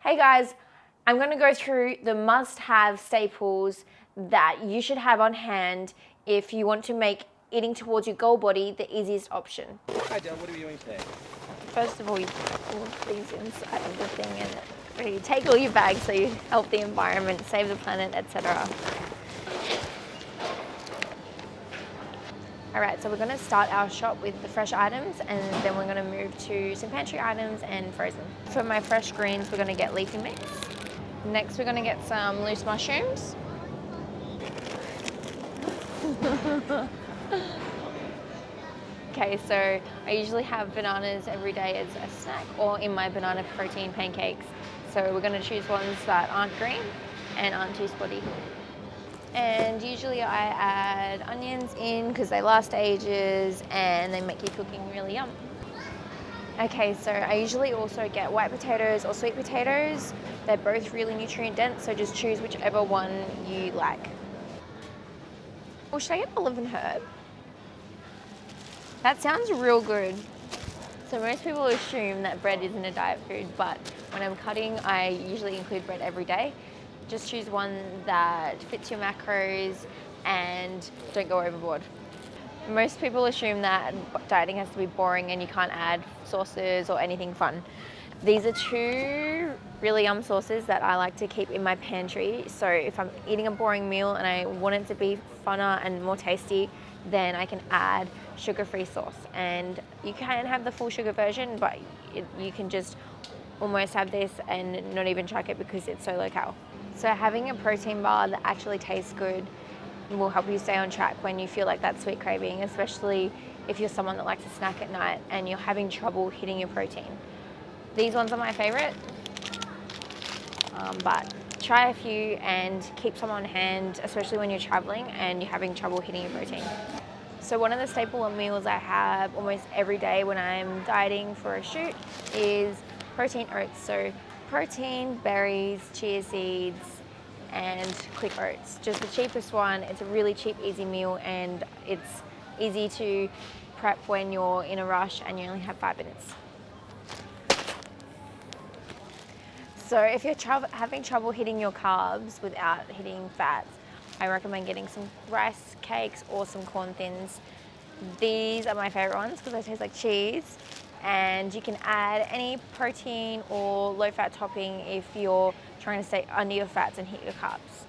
Hey guys, I'm going to go through the must-have staples that you should have on hand if you want to make eating towards your goal body the easiest option. Hi Del, what are we doing today? First of all, you put all of these inside of the thing and you take all your bags so you help the environment, save the planet, etc. Alright, so we're going to start our shop with the fresh items and then we're going to move to some pantry items and frozen. For my fresh greens, we're going to get leafy mix. Next, we're going to get some loose mushrooms. Okay, so I usually have bananas every day as a snack or in my banana protein pancakes. So we're going to choose ones that aren't green and aren't too spotty. And usually I add onions in because they last ages and they make your cooking really yum. Okay, so I usually also get white potatoes or sweet potatoes. They're both really nutrient dense, so just choose whichever one you like. Or should I get olive and herb? That sounds real good. So most people assume that bread isn't a diet food, but when I'm cutting, I usually include bread every day. Just choose one that fits your macros and don't go overboard. Most people assume that dieting has to be boring and you can't add sauces or anything fun. These are two really yum sauces that I like to keep in my pantry. So if I'm eating a boring meal and I want it to be funner and more tasty, then I can add sugar-free sauce. And you can have the full sugar version, but you can just almost have this and not even track it because it's so low cal. So having a protein bar that actually tastes good will help you stay on track when you feel like that sweet craving, especially if you're someone that likes to snack at night and you're having trouble hitting your protein. These ones are my favorite, but try a few and keep some on hand, especially when you're traveling and you're having trouble hitting your protein. So one of the staple meals I have almost every day when I'm dieting for a shoot is protein oats. So protein, berries, chia seeds, and quick oats. Just the cheapest one. It's a really cheap, easy meal and it's easy to prep when you're in a rush and you only have 5 minutes. So if you're having trouble hitting your carbs without hitting fats, I recommend getting some rice cakes or some corn thins. These are my favorite ones because they taste like cheese. And you can add any protein or low-fat topping if you're trying to stay under your fats and hit your carbs.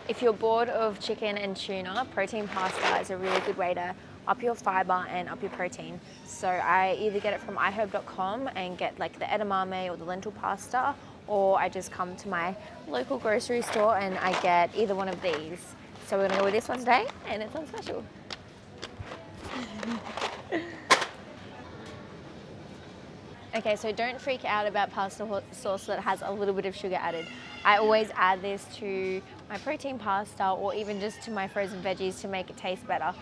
If you're bored of chicken and tuna, protein pasta is a really good way to up your fiber and up your protein. So I either get it from iHerb.com and get like the edamame or the lentil pasta, or I just come to my local grocery store and I get either one of these. So we're gonna go with this one today and it's on special. Okay, so don't freak out about pasta sauce that has a little bit of sugar added. I always add this to my protein pasta or even just to my frozen veggies to make it taste better.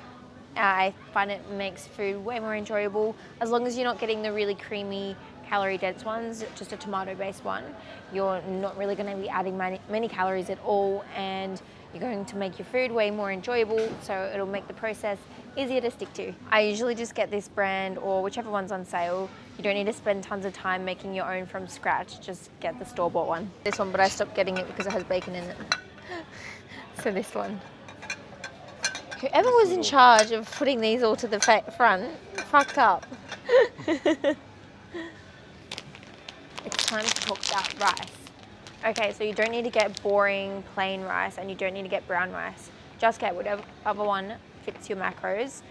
I find it makes food way more enjoyable. As long as you're not getting the really creamy, calorie-dense ones, just a tomato-based one, you're not really going to be adding many calories at all, and you're going to make your food way more enjoyable, so it'll make the process easier to stick to. I usually just get this brand or whichever one's on sale. You don't need to spend tons of time making your own from scratch, just get the store-bought one. This one, but I stopped getting it because it has bacon in it. So this one. Whoever was in charge of putting these all to the front fucked up. It's time to talk about rice. Okay, so you don't need to get boring plain rice and you don't need to get brown rice. Just get whatever other one fits your macros.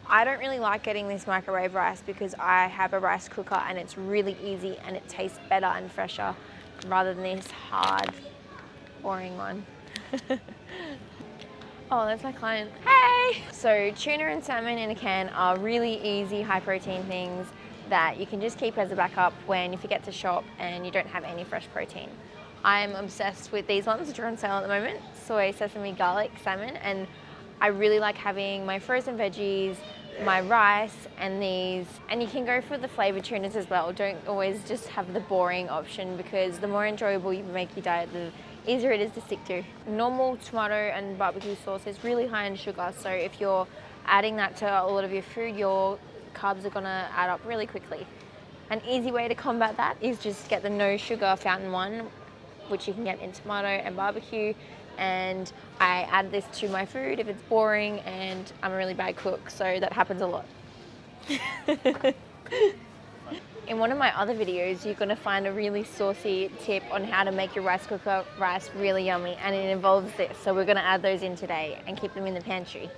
I don't really like getting this microwave rice because I have a rice cooker and it's really easy and it tastes better and fresher rather than this hard, boring one. Oh, that's my client. Hey! So tuna and salmon in a can are really easy, high protein things that you can just keep as a backup when you forget to shop and you don't have any fresh protein. I'm obsessed with these ones which are on sale at the moment, soy, sesame, garlic, salmon, and I really like having my frozen veggies, my rice, and these. And you can go for the flavored tunas as well. Don't always just have the boring option because the more enjoyable you make your diet, the easier it is to stick to. Normal tomato and barbecue sauce is really high in sugar, so if you're adding that to a lot of your food, your carbs are gonna add up really quickly. An easy way to combat that is just get the no sugar fountain one, which you can get in tomato and barbecue. And I add this to my food if it's boring, and I'm a really bad cook, so that happens a lot. In one of my other videos, you're going to find a really saucy tip on how to make your rice cooker rice really yummy, and it involves this. So we're going to add those in today and keep them in the pantry.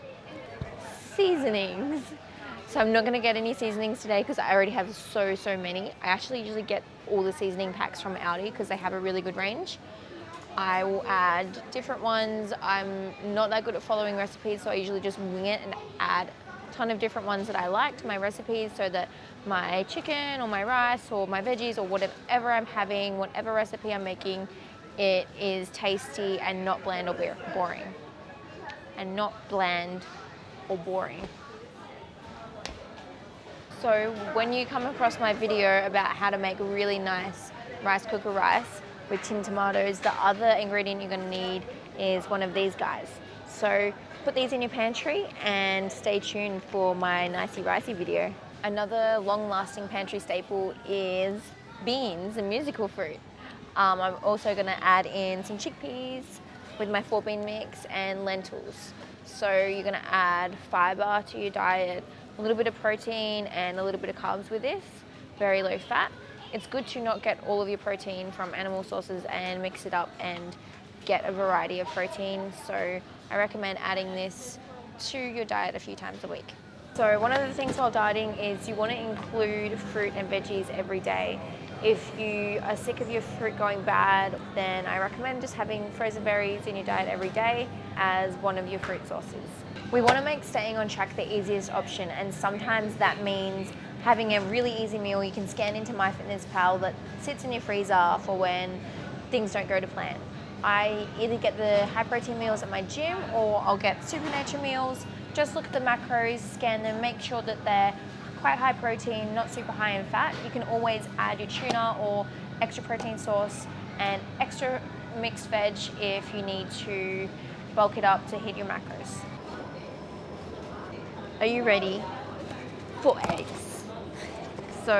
Seasonings. So I'm not going to get any seasonings today because I already have so many. I actually usually get all the seasoning packs from Aldi because they have a really good range. I will add different ones. I'm not that good at following recipes, so I usually just wing it and add a ton of different ones that I like to my recipes so that my chicken or my rice or my veggies or whatever I'm having, whatever recipe I'm making, it is tasty and not bland or boring. And not bland or boring. So when you come across my video about how to make a really nice rice cooker rice with tin tomatoes, the other ingredient you're going to need is one of these guys. So put these in your pantry and stay tuned for my nicey ricey video. Another long-lasting pantry staple is beans and musical fruit. I'm also going to add in some chickpeas with my 4-bean mix and lentils. So you're going to add fibre to your diet, a little bit of protein and a little bit of carbs with this, very low fat. It's good to not get all of your protein from animal sources and mix it up and get a variety of protein. So I recommend adding this to your diet a few times a week. So one of the things while dieting is you want to include fruit and veggies every day. If you are sick of your fruit going bad, then I recommend just having frozen berries in your diet every day as one of your fruit sources. We want to make staying on track the easiest option, and sometimes that means having a really easy meal you can scan into MyFitnessPal that sits in your freezer for when things don't go to plan. I either get the high protein meals at my gym or I'll get Supernature meals. Just look at the macros, scan them, make sure that they're quite high protein, not super high in fat. You can always add your tuna or extra protein sauce and extra mixed veg if you need to bulk it up to hit your macros. Are you ready for eggs? So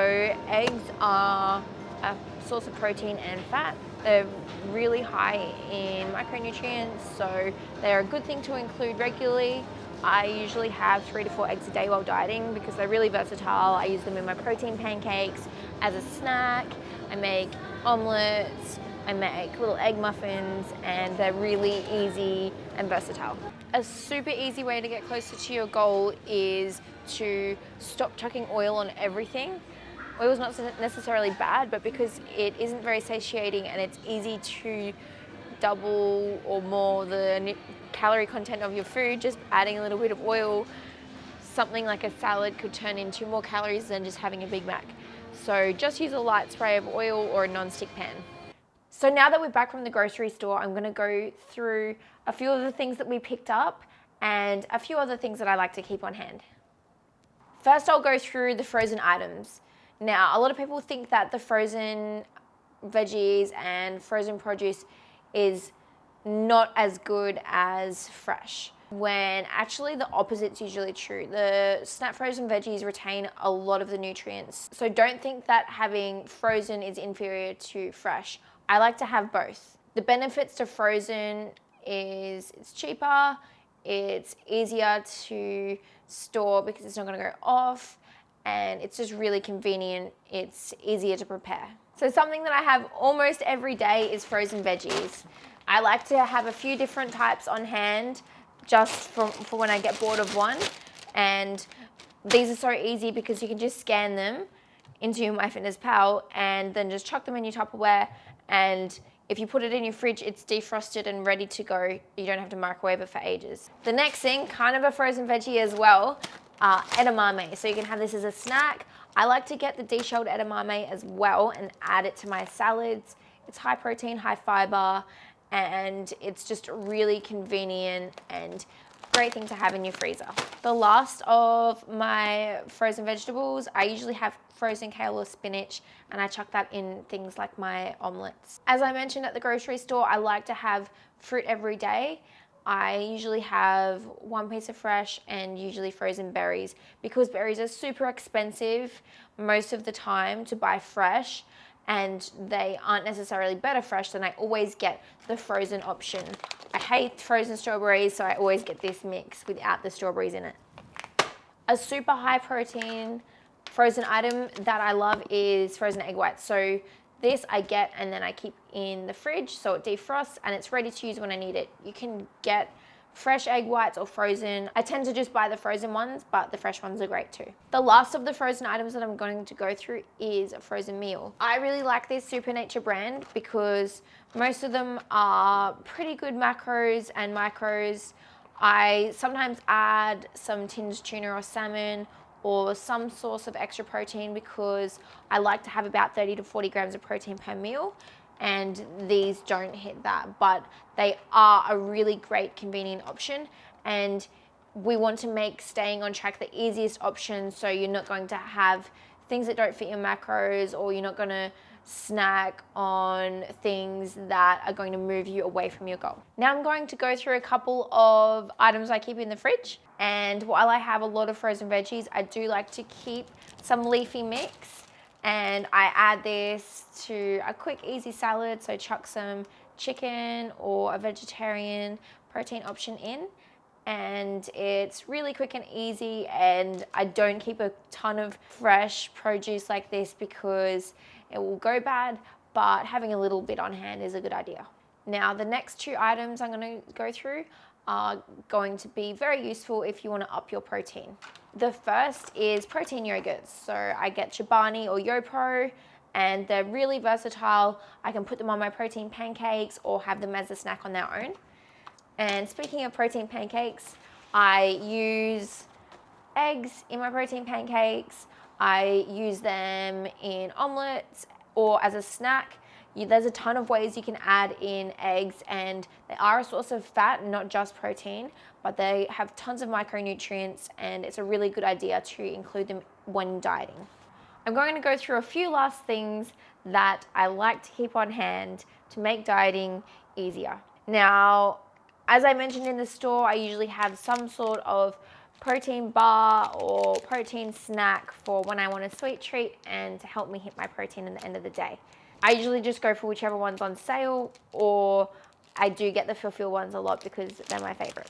eggs are a source of protein and fat. They're really high in micronutrients, so they're a good thing to include regularly. I usually have 3 to 4 eggs a day while dieting because they're really versatile. I use them in my protein pancakes as a snack. I make omelets, I make little egg muffins, and they're really easy and versatile. A super easy way to get closer to your goal is to stop chucking oil on everything. Oil is not necessarily bad, but because it isn't very satiating and it's easy to double or more the calorie content of your food, just adding a little bit of oil, something like a salad could turn into more calories than just having a Big Mac. So just use a light spray of oil or a non-stick pan. So now that we're back from the grocery store, I'm gonna go through a few of the things that we picked up and a few other things that I like to keep on hand. First, I'll go through the frozen items. Now, a lot of people think that the frozen veggies and frozen produce is not as good as fresh, when actually the opposite's usually true. The snap frozen veggies retain a lot of the nutrients. So don't think that having frozen is inferior to fresh. I like to have both. The benefits to frozen is it's cheaper, it's easier to store because it's not gonna go off, and it's just really convenient. It's easier to prepare. So something that I have almost every day is frozen veggies. I like to have a few different types on hand just for when I get bored of one. And these are so easy because you can just scan them into MyFitnessPal and then just chuck them in your Tupperware. And if you put it in your fridge, it's defrosted and ready to go. You don't have to microwave it for ages. The next thing, kind of a frozen veggie as well, edamame. So you can have this as a snack. I like to get the deshelled edamame as well and add it to my salads. It's high protein, high fiber, and it's just really convenient and great thing to have in your freezer. The last of my frozen vegetables, I usually have frozen kale or spinach, and I chuck that in things like my omelets. As I mentioned at the grocery store, I like to have fruit every day. I usually have one piece of fresh and usually frozen berries, because berries are super expensive most of the time to buy fresh, and they aren't necessarily better fresh. Then I always get the frozen option. I hate frozen strawberries, so I always get this mix without the strawberries in it. A super high protein frozen item that I love is frozen egg whites. So this I get and then I keep in the fridge so it defrosts and it's ready to use when I need it. You can get fresh egg whites or frozen. I tend to just buy the frozen ones, but the fresh ones are great too. The last of the frozen items that I'm going to go through is a frozen meal. I really like this Supernature brand because most of them are pretty good macros and micros. I sometimes add some tinned tuna or salmon or some source of extra protein because I like to have about 30 to 40 grams of protein per meal, and these don't hit that, but they are a really great convenient option, and we want to make staying on track the easiest option, so you're not going to have things that don't fit your macros, or you're not going to snack on things that are going to move you away from your goal. Now I'm going to go through a couple of items I keep in the fridge, and while I have a lot of frozen veggies, I do like to keep some leafy mix, and I add this to a quick easy salad. So chuck some chicken or a vegetarian protein option in, and it's really quick and easy, and I don't keep a ton of fresh produce like this because it will go bad, but having a little bit on hand is a good idea. Now the next two items I'm going to go through are going to be very useful if you want to up your protein. The first is protein yogurts. So I get Chobani or YoPro, and they're really versatile. I can put them on my protein pancakes or have them as a snack on their own. And speaking of protein pancakes, I use eggs in my protein pancakes. I use them in omelets or as a snack. There's a ton of ways you can add in eggs, and they are a source of fat, not just protein, but they have tons of micronutrients, and it's a really good idea to include them when dieting. I'm going to go through a few last things that I like to keep on hand to make dieting easier. Now, as I mentioned in the store, I usually have some sort of protein bar or protein snack for when I want a sweet treat and to help me hit my protein at the end of the day. I usually just go for whichever one's on sale, or I do get the Fulfill ones a lot because they're my favorite.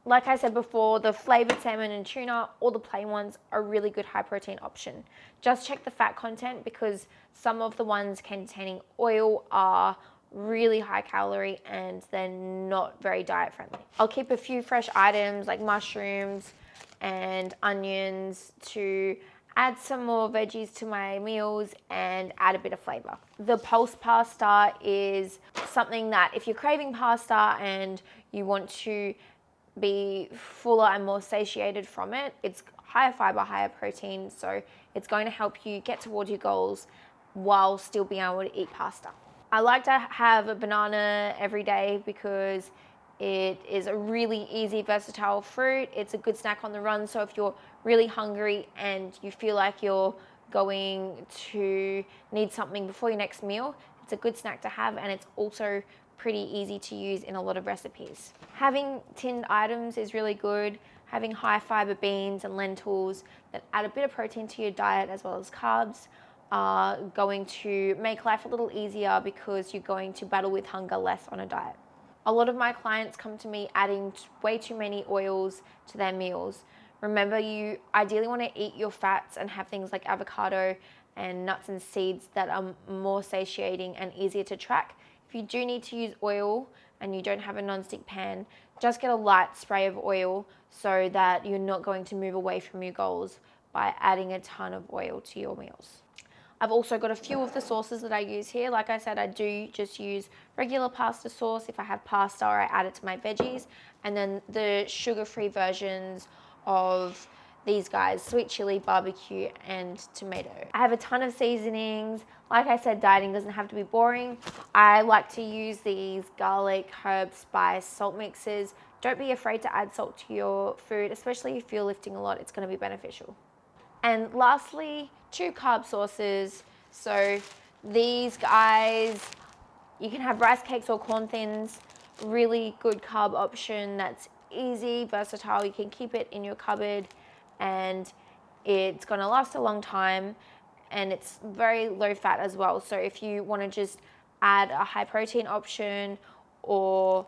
Like I said before, the flavored salmon and tuna or the plain ones are a really good high protein option. Just check the fat content because some of the ones containing oil are really high calorie and they're not very diet friendly. I'll keep a few fresh items like mushrooms and onions to add some more veggies to my meals and add a bit of flavor. The pulse pasta is something that if you're craving pasta and you want to be fuller and more satiated from it, it's higher fiber, higher protein, so it's going to help you get towards your goals while still being able to eat pasta. I like to have a banana every day because it is a really easy, versatile fruit. It's a good snack on the run, so if you're really hungry and you feel like you're going to need something before your next meal, it's a good snack to have, and it's also pretty easy to use in a lot of recipes. Having tinned items is really good. Having high fiber beans and lentils that add a bit of protein to your diet as well as carbs are going to make life a little easier because you're going to battle with hunger less on a diet. A lot of my clients come to me adding way too many oils to their meals. Remember, you ideally want to eat your fats and have things like avocado and nuts and seeds that are more satiating and easier to track. If you do need to use oil and you don't have a non-stick pan, just get a light spray of oil so that you're not going to move away from your goals by adding a ton of oil to your meals. I've also got a few of the sauces that I use here. Like I said, I do just use regular pasta sauce. If I have pasta, I add it to my veggies. And then the sugar-free versions of these guys, sweet chili, barbecue, and tomato. I have a ton of seasonings. Like I said, dieting doesn't have to be boring. I like to use these garlic, herb, spice, salt mixes. Don't be afraid to add salt to your food, especially if you're lifting a lot, it's gonna be beneficial. And lastly, 2 carb sauces. So these guys, you can have rice cakes or corn thins. really good carb option that's easy, versatile. You can keep it in your cupboard and it's going to last a long time, and it's very low fat as well. So if you want to just add a high protein option or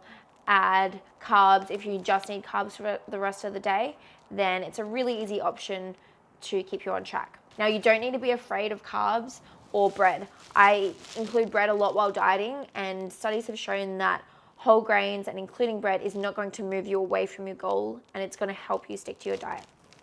add carbs, if you just need carbs for the rest of the day, then it's a really easy option to keep you on track. Now, you don't need to be afraid of carbs or bread. I include bread a lot while dieting, and studies have shown that whole grains and including bread is not going to move you away from your goal, and it's going to help you stick to your diet.